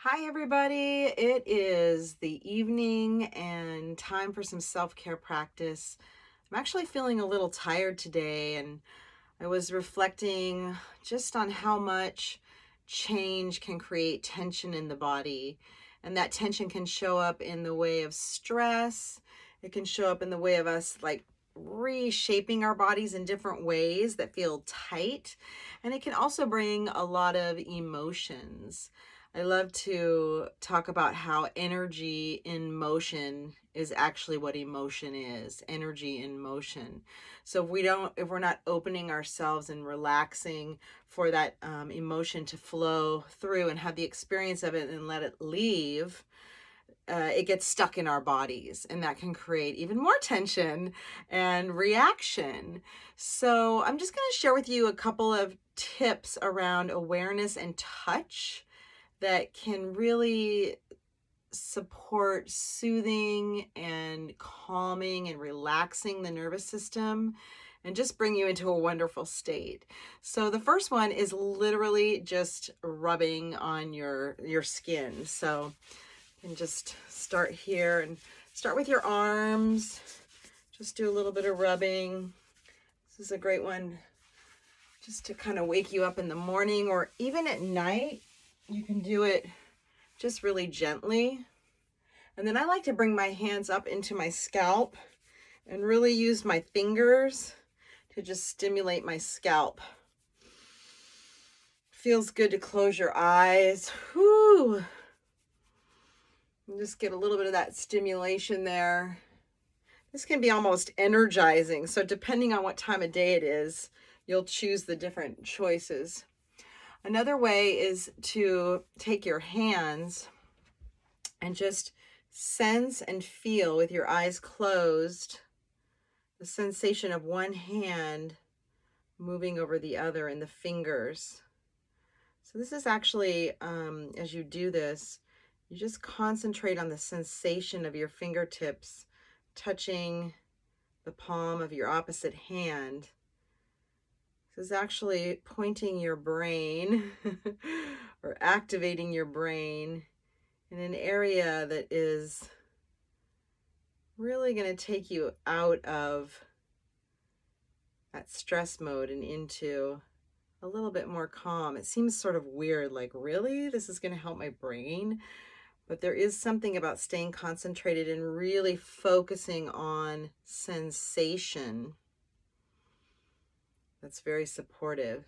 Hi, everybody. It is the evening and time for some self-care practice. I'm actually feeling a little tired today, and I was reflecting just on how much change can create tension in the body. And that tension can show up in the way of stress. It can show up in the way of us like reshaping our bodies in different ways that feel tight. And it can also bring a lot of emotions. I love to talk about how energy in motion is actually what emotion is, energy in motion. So if we're not opening ourselves and relaxing for that emotion to flow through and have the experience of it and let it leave, it gets stuck in our bodies, and that can create even more tension and reaction. So I'm just going to share with you a couple of tips around awareness and touch that can really support soothing and calming and relaxing the nervous system and just bring you into a wonderful state. So the first one is literally just rubbing on your skin. So you can just start here and start with your arms. Just do a little bit of rubbing. This is a great one just to kind of wake you up in the morning or even at night. You can do it just really gently. And then I like to bring my hands up into my scalp and really use my fingers to just stimulate my scalp. Feels good to close your eyes. Whew. And just get a little bit of that stimulation there. This can be almost energizing. So depending on what time of day it is, you'll choose the different choices. Another way is to take your hands and just sense and feel with your eyes closed the sensation of one hand moving over the other and the fingers. So this is actually, as you do this, you just concentrate on the sensation of your fingertips touching the palm of your opposite hand. This is actually pointing your brain or activating your brain in an area that is really going to take you out of that stress mode and into a little bit more calm. It seems sort of weird, like, really? This is going to help my brain? But there is something about staying concentrated and really focusing on sensation that's very supportive.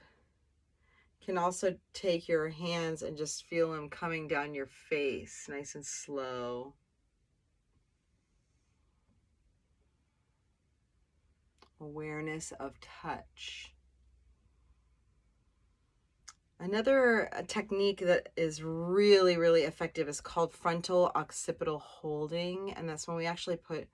You can also take your hands and just feel them coming down your face, nice and slow. Awareness of touch. Another technique that is really, really effective is called frontal occipital holding. And that's when we actually put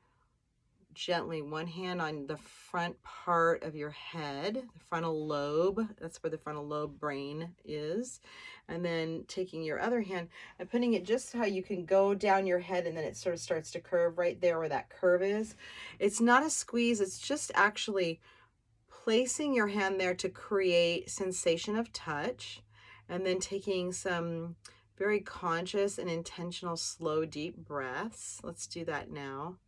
gently one hand on the front part of your head, the frontal lobe. That's where the frontal lobe brain is. And then taking your other hand and putting it just how you can go down your head, and then it sort of starts to curve right there where that curve is. It's not a squeeze, it's just actually placing your hand there to create sensation of touch, and then taking some very conscious and intentional slow deep breaths. Let's do that now.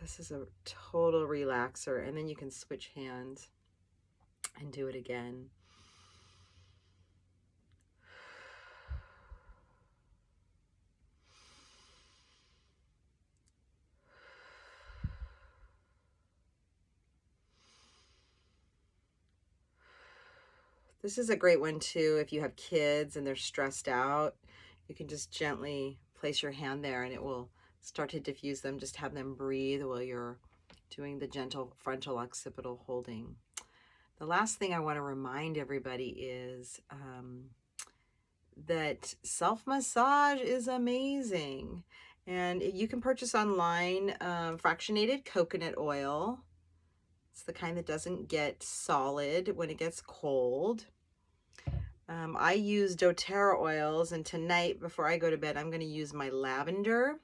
This is a total relaxer, and then you can switch hands and do it again. This is a great one too if you have kids and they're stressed out. You can just gently place your hand there and it will start to diffuse them. Just have them breathe while you're doing the gentle frontal occipital holding. The last thing I want to remind everybody is that self-massage is amazing. And you can purchase online fractionated coconut oil. It's the kind that doesn't get solid when it gets cold. I use doTERRA oils, and tonight before I go to bed, I'm going to use my lavender.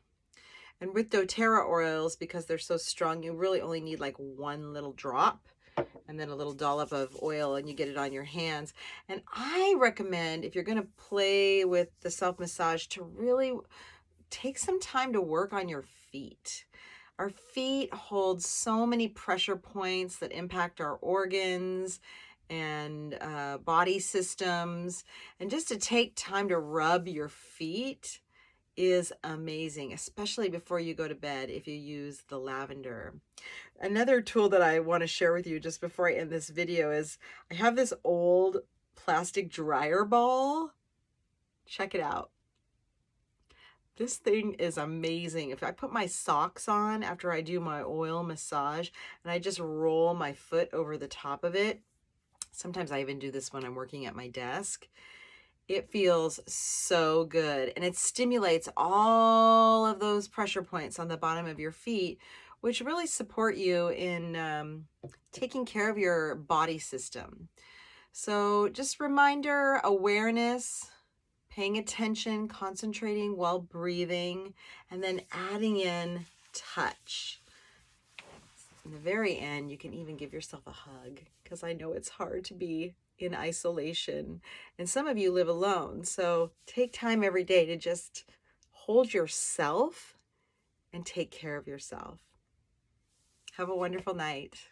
And with doTERRA oils, because they're so strong, you really only need like one little drop and then a little dollop of oil, and you get it on your hands. And I recommend, if you're going to play with the self massage, to really take some time to work on your feet. Our feet hold so many pressure points that impact our organs and body systems. And just to take time to rub your feet is amazing, especially before you go to bed if you use the lavender. Another tool that I want to share with you just before I end this video is I have this old plastic dryer ball. Check it out. This thing is amazing. If I put my socks on after I do my oil massage and I just roll my foot over the top of it, sometimes I even do this when I'm working at my desk, it feels so good. And it stimulates all of those pressure points on the bottom of your feet, which really support you in taking care of your body system. So just reminder, awareness, paying attention, concentrating while breathing, and then adding in touch. In the very end, you can even give yourself a hug, because I know it's hard to be in isolation, and some of you live alone. So take time every day to just hold yourself and take care of yourself. Have a wonderful night.